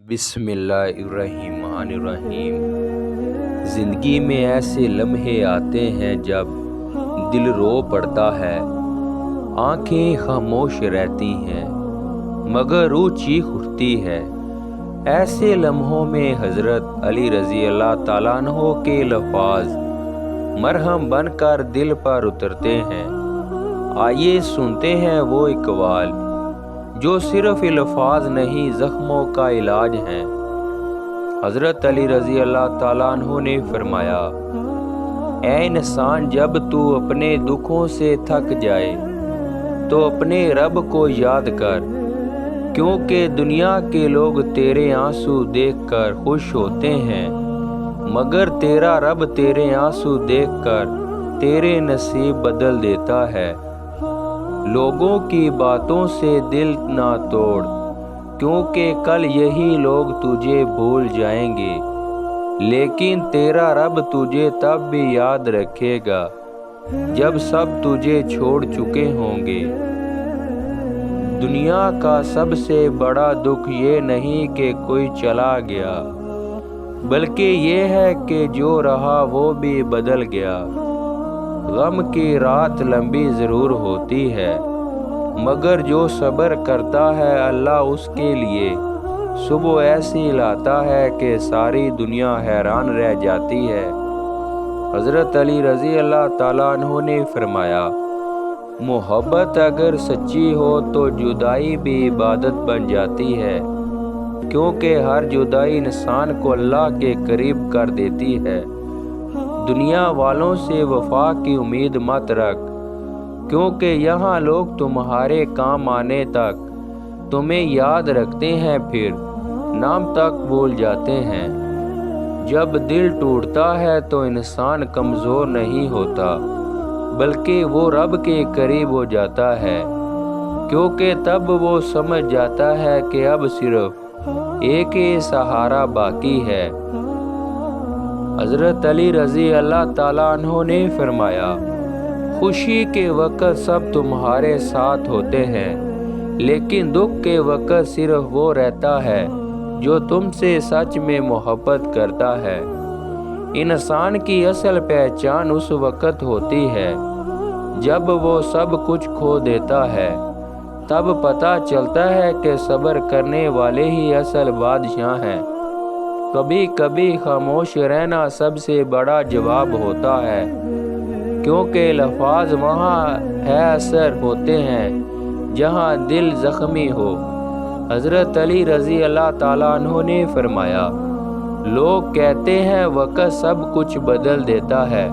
بسم اللہ الرحمن الرحیم۔ زندگی میں ایسے لمحے آتے ہیں جب دل رو پڑتا ہے، آنکھیں خاموش رہتی ہیں مگر روح چیخ اٹھتی ہے۔ ایسے لمحوں میں حضرت علی رضی اللہ تعالیٰ عنہ کے الفاظ مرہم بن کر دل پر اترتے ہیں۔ آئیے سنتے ہیں وہ اقوال جو صرف الفاظ نہیں زخموں کا علاج ہیں۔ حضرت علی رضی اللہ تعالیٰ عنہ نے فرمایا، اے انسان، جب تو اپنے دکھوں سے تھک جائے تو اپنے رب کو یاد کر، کیونکہ دنیا کے لوگ تیرے آنسو دیکھ کر خوش ہوتے ہیں مگر تیرا رب تیرے آنسو دیکھ کر تیرے نصیب بدل دیتا ہے۔ لوگوں کی باتوں سے دل نہ توڑ، کیونکہ کل یہی لوگ تجھے بھول جائیں گے، لیکن تیرا رب تجھے تب بھی یاد رکھے گا جب سب تجھے چھوڑ چکے ہوں گے۔ دنیا کا سب سے بڑا دکھ یہ نہیں کہ کوئی چلا گیا، بلکہ یہ ہے کہ جو رہا وہ بھی بدل گیا۔ غم کی رات لمبی ضرور ہوتی ہے مگر جو صبر کرتا ہے اللہ اس کے لیے صبح ایسی لاتا ہے کہ ساری دنیا حیران رہ جاتی ہے۔ حضرت علی رضی اللہ تعالیٰ عنہ نے فرمایا، محبت اگر سچی ہو تو جدائی بھی عبادت بن جاتی ہے، کیونکہ ہر جدائی انسان کو اللہ کے قریب کر دیتی ہے۔ دنیا والوں سے وفا کی امید مت رکھ، کیونکہ یہاں لوگ تمہارے کام آنے تک تمہیں یاد رکھتے ہیں پھر نام تک بھول جاتے ہیں۔ جب دل ٹوٹتا ہے تو انسان کمزور نہیں ہوتا، بلکہ وہ رب کے قریب ہو جاتا ہے، کیونکہ تب وہ سمجھ جاتا ہے کہ اب صرف ایک ہی سہارا باقی ہے۔ حضرت علی رضی اللہ تعالیٰ عنہ نے فرمایا، خوشی کے وقت سب تمہارے ساتھ ہوتے ہیں، لیکن دکھ کے وقت صرف وہ رہتا ہے جو تم سے سچ میں محبت کرتا ہے۔ انسان کی اصل پہچان اس وقت ہوتی ہے جب وہ سب کچھ کھو دیتا ہے، تب پتہ چلتا ہے کہ صبر کرنے والے ہی اصل بادشاہ ہیں۔ کبھی کبھی خاموش رہنا سب سے بڑا جواب ہوتا ہے، کیونکہ الفاظ وہاں ہے اثر ہوتے ہیں جہاں دل زخمی ہو۔ حضرت علی رضی اللہ تعالیٰ عنہ نے فرمایا، لوگ کہتے ہیں وقت سب کچھ بدل دیتا ہے،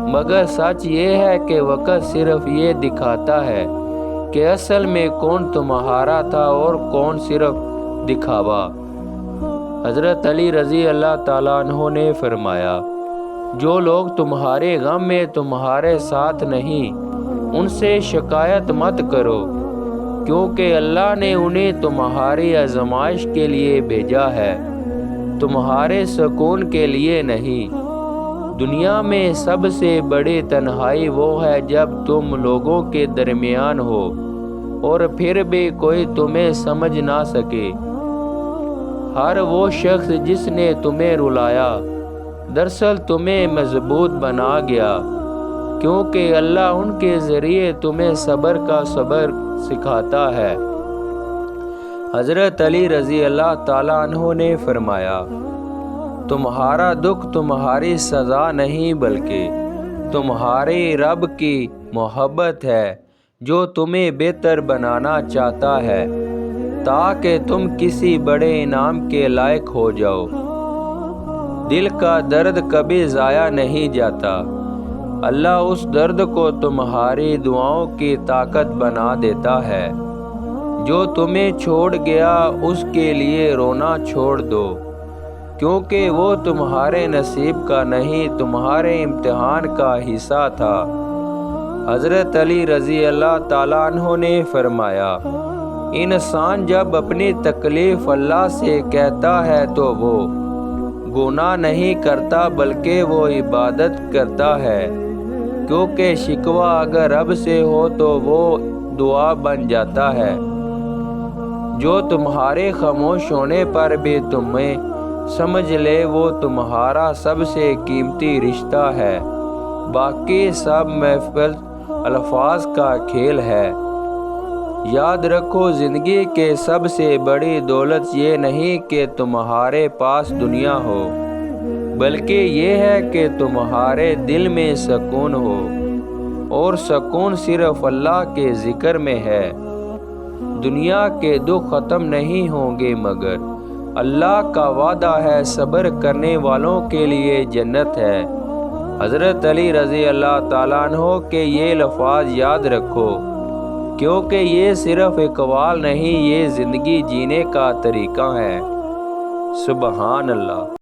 مگر سچ یہ ہے کہ وقت صرف یہ دکھاتا ہے کہ اصل میں کون تمہارا تھا اور کون صرف دکھاوا۔ حضرت علی رضی اللہ تعالیٰ عنہ نے فرمایا، جو لوگ تمہارے غم میں تمہارے ساتھ نہیں ان سے شکایت مت کرو، کیونکہ اللہ نے انہیں تمہاری آزمائش کے لیے بھیجا ہے، تمہارے سکون کے لیے نہیں۔ دنیا میں سب سے بڑی تنہائی وہ ہے جب تم لوگوں کے درمیان ہو اور پھر بھی کوئی تمہیں سمجھ نہ سکے۔ ہر وہ شخص جس نے تمہیں رلایا دراصل تمہیں مضبوط بنا گیا، کیونکہ اللہ ان کے ذریعے تمہیں صبر کا صبر سکھاتا ہے۔ حضرت علی رضی اللہ تعالیٰ عنہ نے فرمایا، تمہارا دکھ تمہاری سزا نہیں بلکہ تمہارے رب کی محبت ہے جو تمہیں بہتر بنانا چاہتا ہے تاکہ تم کسی بڑے انعام کے لائق ہو جاؤ۔ دل کا درد کبھی ضائع نہیں جاتا، اللہ اس درد کو تمہاری دعاؤں کی طاقت بنا دیتا ہے۔ جو تمہیں چھوڑ گیا اس کے لیے رونا چھوڑ دو، کیونکہ وہ تمہارے نصیب کا نہیں تمہارے امتحان کا حصہ تھا۔ حضرت علی رضی اللہ تعالیٰ عنہ نے فرمایا، انسان جب اپنی تکلیف اللہ سے کہتا ہے تو وہ گناہ نہیں کرتا بلکہ وہ عبادت کرتا ہے، کیونکہ شکوہ اگر رب سے ہو تو وہ دعا بن جاتا ہے۔ جو تمہارے خاموش ہونے پر بھی تمہیں سمجھ لے وہ تمہارا سب سے قیمتی رشتہ ہے، باقی سب محفل الفاظ کا کھیل ہے۔ یاد رکھو زندگی کے سب سے بڑی دولت یہ نہیں کہ تمہارے پاس دنیا ہو، بلکہ یہ ہے کہ تمہارے دل میں سکون ہو، اور سکون صرف اللہ کے ذکر میں ہے۔ دنیا کے دکھ ختم نہیں ہوں گے مگر اللہ کا وعدہ ہے صبر کرنے والوں کے لیے جنت ہے۔ حضرت علی رضی اللہ تعالیٰ عنہ کے یہ الفاظ یاد رکھو، کیونکہ یہ صرف اقوال نہیں، یہ زندگی جینے کا طریقہ ہے۔ سبحان اللہ۔